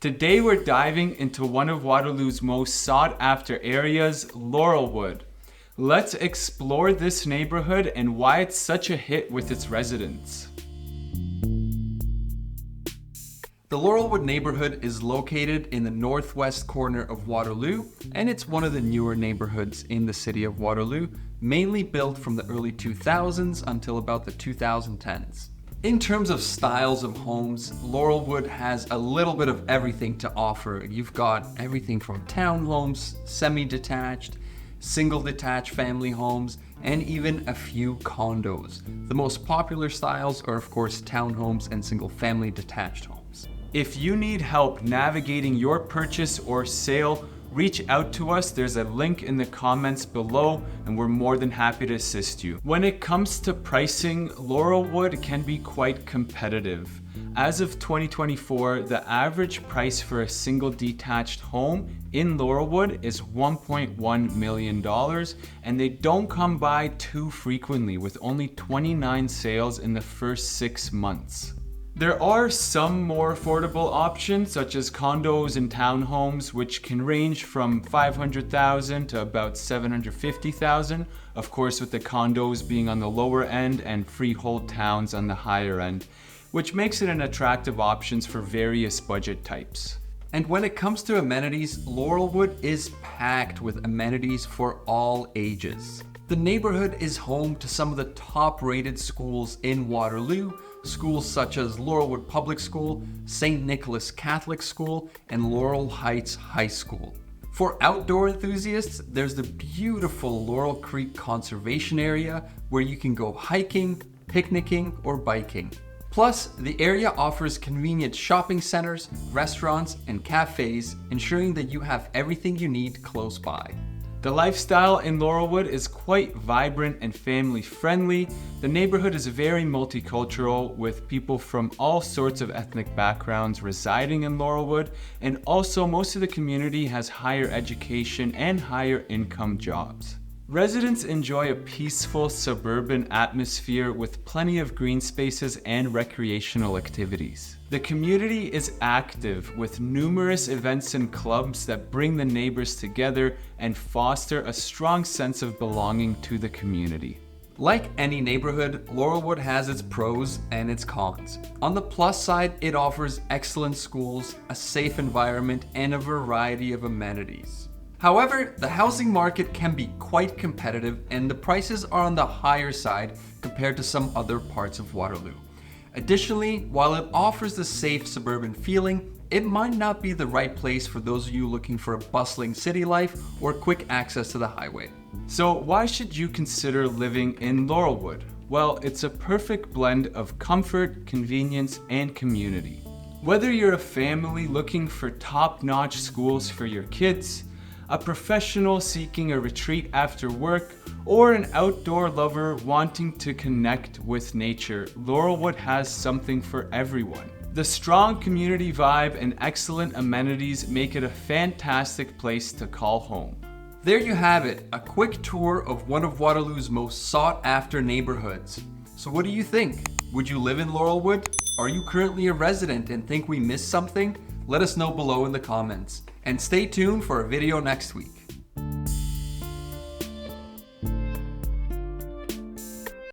Today we're diving into one of Waterloo's most sought after areas, Laurelwood. Let's explore this neighborhood and why it's such a hit with its residents. The Laurelwood neighborhood is located in the northwest corner of Waterloo, and it's one of the newer neighborhoods in the city of Waterloo, mainly built from the early 2000s until about the 2010s. In terms of styles of homes, Laurelwood has a little bit of everything to offer. You've got everything from townhomes, semi-detached, single-detached family homes, and even a few condos. The most popular styles are, of course, townhomes and single-family detached homes. If you need help navigating your purchase or sale, reach out to us. There's a link in the comments below and we're more than happy to assist you. When it comes to pricing, Laurelwood can be quite competitive. As of 2024, the average price for a single detached home in Laurelwood is $1.1 million, and they don't come by too frequently, with only 29 sales in the first 6 months. There are some more affordable options, such as condos and townhomes, which can range from $500,000 to about $750,000. Of course, with the condos being on the lower end and freehold towns on the higher end, which makes it an attractive option for various budget types. And when it comes to amenities, Laurelwood is packed with amenities for all ages. The neighborhood is home to some of the top-rated schools in Waterloo, schools such as Laurelwood Public School, St. Nicholas Catholic School, and Laurel Heights High School. For outdoor enthusiasts, there's the beautiful Laurel Creek Conservation Area where you can go hiking, picnicking, or biking. Plus, the area offers convenient shopping centers, restaurants, and cafes, ensuring that you have everything you need close by. The lifestyle in Laurelwood is quite vibrant and family friendly. The neighborhood is very multicultural, with people from all sorts of ethnic backgrounds residing in Laurelwood, and also most of the community has higher education and higher income jobs. Residents enjoy a peaceful suburban atmosphere with plenty of green spaces and recreational activities. The community is active with numerous events and clubs that bring the neighbors together and foster a strong sense of belonging to the community. Like any neighborhood, Laurelwood has its pros and its cons. On the plus side, it offers excellent schools, a safe environment, and a variety of amenities. However, the housing market can be quite competitive and the prices are on the higher side compared to some other parts of Waterloo. Additionally, while it offers the safe suburban feeling, it might not be the right place for those of you looking for a bustling city life or quick access to the highway. So why should you consider living in Laurelwood? Well, it's a perfect blend of comfort, convenience, and community. Whether you're a family looking for top-notch schools for your kids, a professional seeking a retreat after work, or an outdoor lover wanting to connect with nature, Laurelwood has something for everyone. The strong community vibe and excellent amenities make it a fantastic place to call home. There you have it, a quick tour of one of Waterloo's most sought-after neighborhoods. So what do you think? Would you live in Laurelwood? Are you currently a resident and think we missed something? Let us know below in the comments. And stay tuned for a video next week.